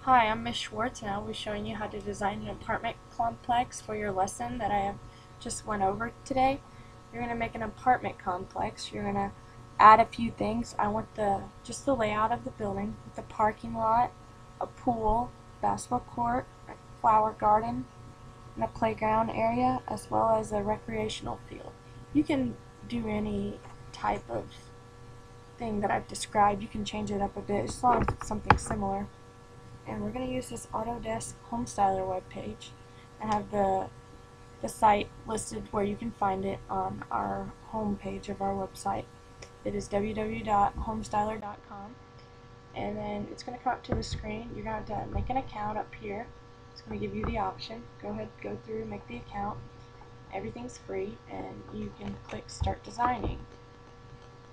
Hi, I'm Miss Schwartz and I'll be showing you how to design an apartment complex for your lesson that I have just went over today. You're going to make an apartment complex. You're going to add a few things. I want just the layout of the building, the parking lot, a pool, basketball court, a flower garden, and a playground area, as well as a recreational field. You can do any type of thing that I've described. You can change it up a bit as long as it's something similar. And we're going to use this Autodesk Homestyler webpage and have the site listed where you can find it on our home page of our website. It is www.homestyler.com, and then it's going to come up to the screen. You're going to have to make an account up here. It's going to give you the option. Go ahead, go through, make the account. Everything's free, and you can click Start Designing.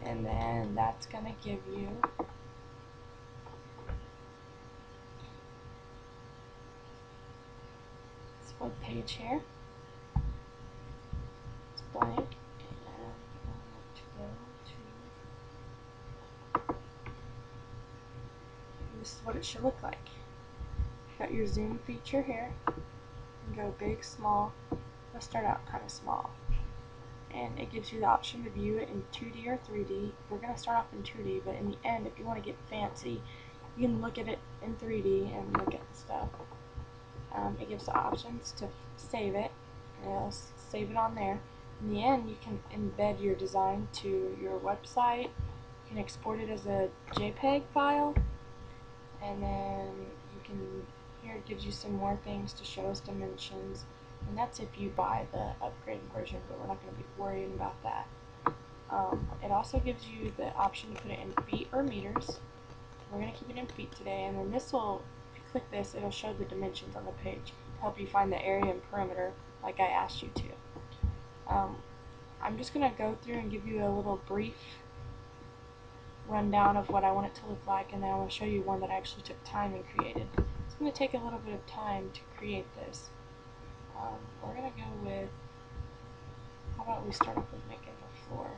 And then that's going to give you web page here. It's blank, and then you want to go to. This is what it should look like. You've got your zoom feature here. You can go big, small. Let's start out kind of small, and it gives you the option to view it in 2D or 3D. We're going to start off in 2D, but in the end, if you want to get fancy, you can look at it in 3D and look at the stuff. It gives the options to save it. Save it on there. In the end, you can embed your design to your website. You can export it as a JPEG file, and then you can, here it gives you some more things to show us dimensions, and that's if you buy the upgraded version, but we're not going to be worrying about that. It also gives you the option to put it in feet or meters. We're going to keep it in feet today, and then this will, if you click this, it'll show the dimensions on the page to help you find the area and perimeter like I asked you to. I'm just going to go through and give you a little brief rundown of what I want it to look like, and then I want to show you one that I actually took time and created. It's going to take a little bit of time to create this. We're going to go with, how about we start off with making the floor.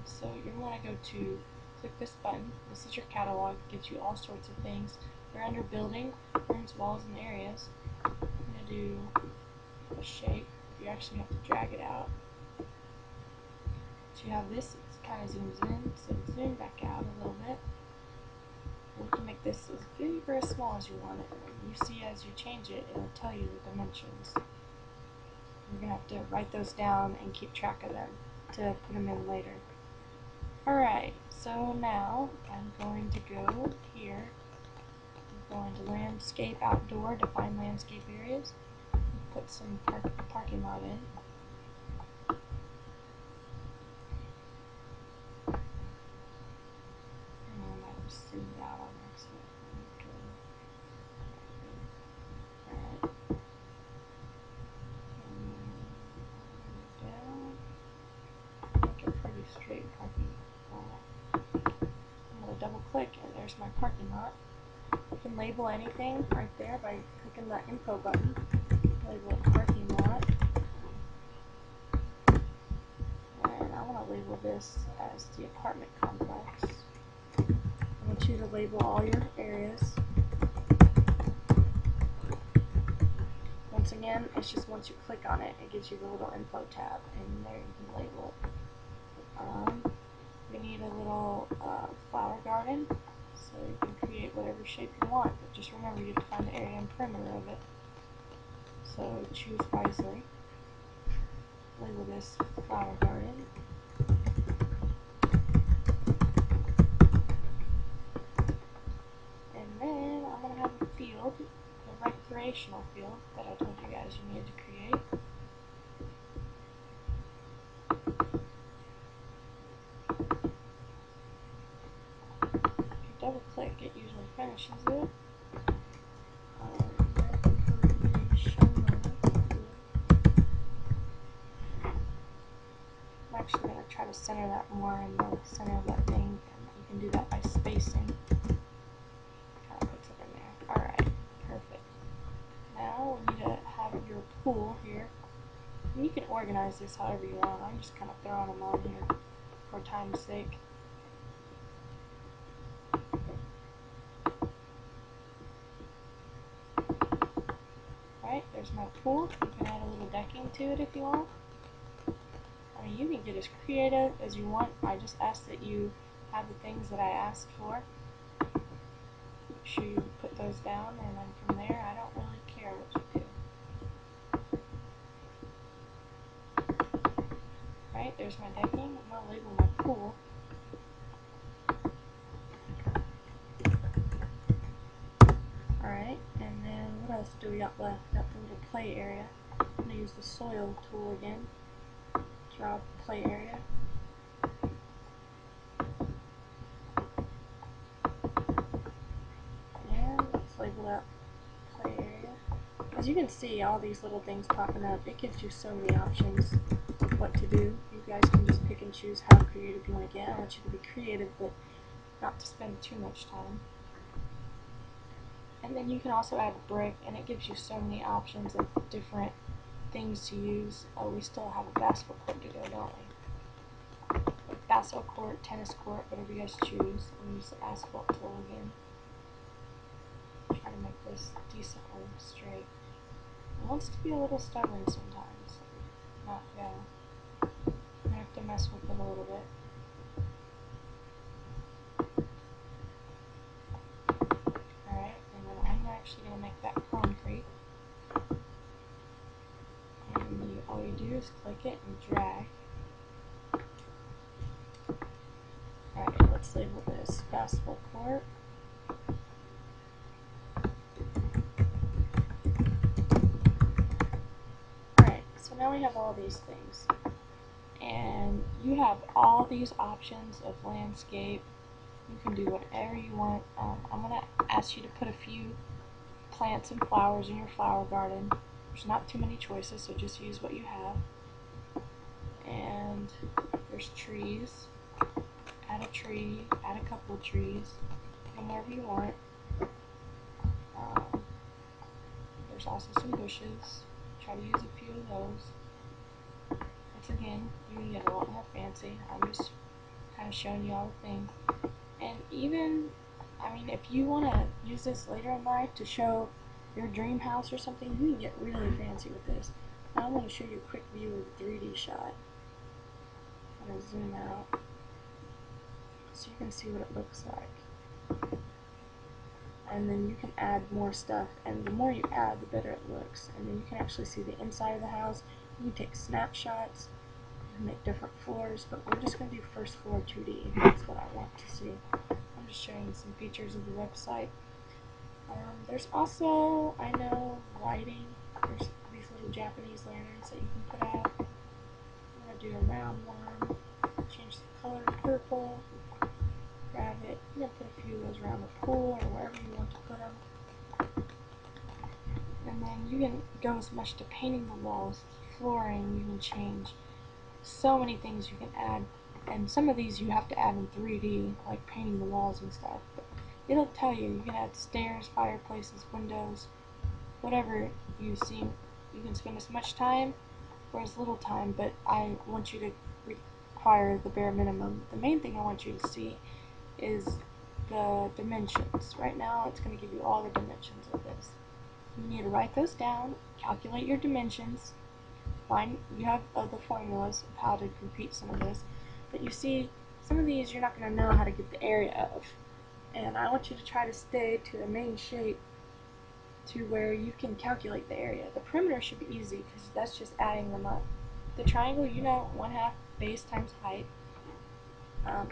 So you're going to go to click this button. This is your catalog. It gives you all sorts of things. You're under building, rooms, walls, and areas. I'm going to do a shape. You actually have to drag it out. So you have this, it kind of zooms in, so zoom back out a little bit. And you can make this as big or as small as you want it. And you see as you change it, it'll tell you the dimensions. You're going to have to write those down and keep track of them to put them in later. Alright, so now I'm going to go here. I'm going to landscape outdoor, define landscape areas. Put some parking lot in. And I just zoomed out on accident. Alright. And down. Make it pretty straight parking lot. I'm going to double click, and there's my parking lot. You can label anything right there by clicking the info button. Label it parking lot. And I want to label this as the apartment complex. I want you to label all your areas. Once again, it's just once you click on it, it gives you the little info tab, and there you can label it. We need a little flower garden, so you can create whatever shape you want, but just remember you have to find the area and perimeter of it. So choose wisely. Label this flower garden. And then I'm going to have a field, a recreational field that I told you guys you needed to create. If you double click, it usually finishes it. I'm actually going to try to center that more in the center of that thing, and you can do that by spacing. Kind of puts it in there. Alright, perfect. Now we need to have your pool here. And you can organize this however you want. I'm just kind of throwing them on here for time's sake. my pool. You can add a little decking to it if you want. I mean, you can get as creative as you want. I just ask that you have the things that I asked for. Make sure you put those down, and then from there, I don't really care what you do. Right, there's my decking. I'm going to label my pool. Alright, and then what else do we got left? Got the little play area. I'm going to use the soil tool again. Draw the play area. And let's label that play area. As you can see, all these little things popping up, it gives you so many options of what to do. You guys can just pick and choose how creative you want to get. I want you to be creative, but not to spend too much time. And then you can also add brick, and it gives you so many options of different things to use. Oh, we still have a basketball court to go, don't we? Like basketball court, tennis court, whatever you guys choose. And use the asphalt tool again. Try to make this decently straight. It wants to be a little stubborn sometimes, not fail. I have to mess with it a little bit. Alright, and then I'm actually going to make that concrete. And all you do is click it and drag. Alright, let's label this basketball court. Alright, so now we have all these things. And you have all these options of landscape. You can do whatever you want. I'm going to ask you to put a few plants and flowers in your flower garden. There's not too many choices, so just use what you have. And there's trees. Add a tree, add a couple of trees, put them wherever you want. There's also some bushes. Try to use a few of those. Once again, you can get a lot more fancy. I'm just kind of showing you all the things. And even, I mean, if you want to use this later in life to show your dream house or something, you can get really fancy with this. Now I'm going to show you a quick view of the 3D shot. I'm going to zoom out so you can see what it looks like. And then you can add more stuff, and the more you add, the better it looks. And then you can actually see the inside of the house. You can take snapshots. You can make different floors, but we're just going to do first floor 2D. That's what I want to see. I'm just showing you some features of the website. There's also, I know, lighting. There's these little Japanese lanterns that you can put out. I'm going to do a round one. Change the color to purple. Grab it. I'm going to put a few of those around the pool or wherever you want to put them. And then you can go as much to painting the walls, flooring. You can change so many things you can add. And some of these you have to add in 3D, like painting the walls and stuff. But it'll tell you. You can add stairs, fireplaces, windows, whatever you see. You can spend as much time or as little time, but I want you to require the bare minimum. The main thing I want you to see is the dimensions. Right now it's going to give you all the dimensions of this. You need to write those down, calculate your dimensions, find, you have the formulas of how to compute some of this, but you see some of these you're not going to know how to get the area of, and I want you to try to stay to the main shape to where you can calculate the area. The perimeter should be easy because that's just adding them up. The triangle, you know, 1/2 base times height.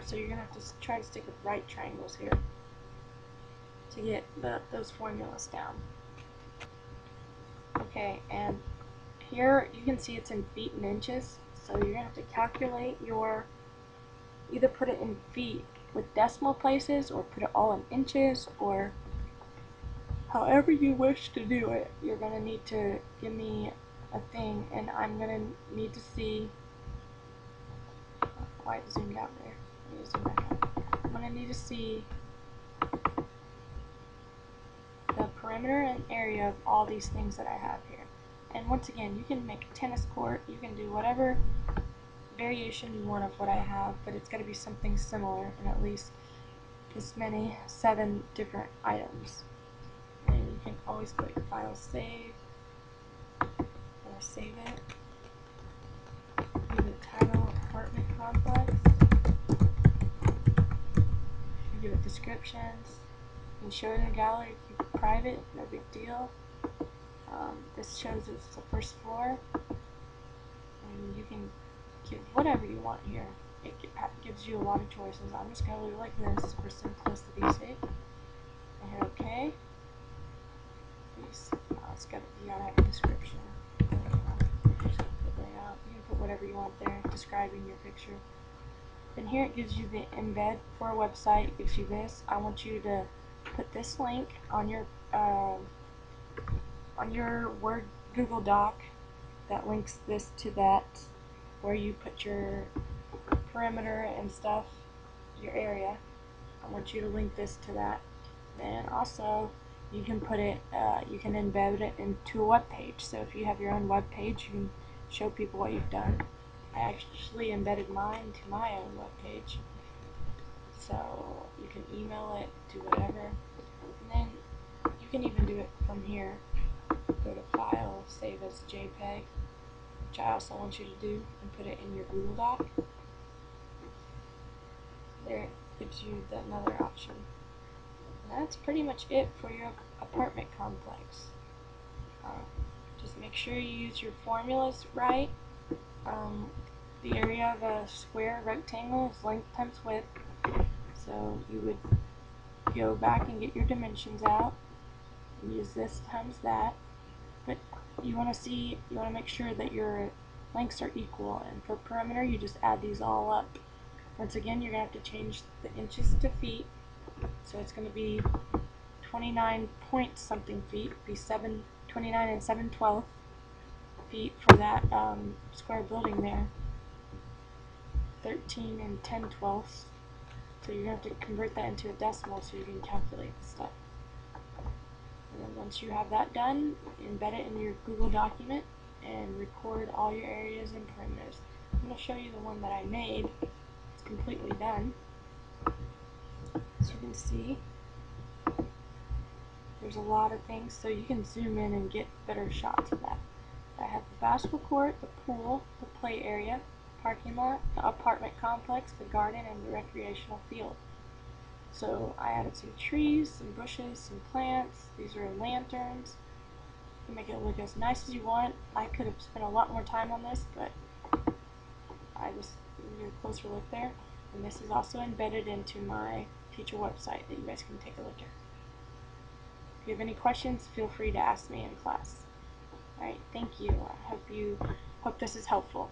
So you're going to have to try to stick with right triangles here to get those formulas down. Okay, and here you can see it's in feet and inches, so you're going to have to calculate your, either put it in feet with decimal places or put it all in inches, or however you wish to do it. You're going to need to give me a thing, and I'm going to need to see why it zoomed out there. I'm going to need to see the perimeter and area of all these things that I have here. And once again, you can make a tennis court, you can do whatever variation you want of what I have, but it's got to be something similar in at least this many, 7 different items. And you can always click File Save. save it. Give it title, apartment complex. You give it descriptions. You can show it in the gallery, keep it private, no big deal. This shows it's the first floor, and you can give whatever you want here. It gives you a lot of choices. I'm just going to leave it like this for simplicity's sake. I hit OK. It's got you gotta have a description. Layout. You can put whatever you want there, describing your picture. Then here it gives you the embed for a website. It gives you this. I want you to put this link on your Word Google Doc that links this to that, where you put your perimeter and stuff, your area. I want you to link this to that. Then also you can put it, you can embed it into a web page. So if you have your own web page, you can show people what you've done. I actually embedded mine to my own web page. So you can email it, do whatever. And then you can even do it from here. Go to File, Save as JPEG, which I also want you to do, and put it in your Google Doc. There it gives you another option. And that's pretty much it for your apartment complex. Just make sure you use your formulas right. The area of a square rectangle is length times width. So you would go back and get your dimensions out and use this times that. But you want to make sure that your lengths are equal. And for perimeter, you just add these all up. Once again, you're going to have to change the inches to feet. So it's going to be 29 point something feet, be 29 and 7/12 feet for that square building there. 13 and 10/12. So you're going to have to convert that into a decimal so you can calculate the stuff. And then once you have that done, embed it in your Google document and record all your areas and perimeters. I'm going to show you the one that I made. It's completely done. As you can see, there's a lot of things, so you can zoom in and get better shots of that. I have the basketball court, the pool, the play area, parking lot, the apartment complex, the garden, and the recreational field. So I added some trees, some bushes, some plants. These are lanterns. You can make it look as nice as you want. I could have spent a lot more time on this, but I just gave a closer look there. And this is also embedded into my teacher website that you guys can take a look at. If you have any questions, feel free to ask me in class. Alright, thank you. I hope this is helpful.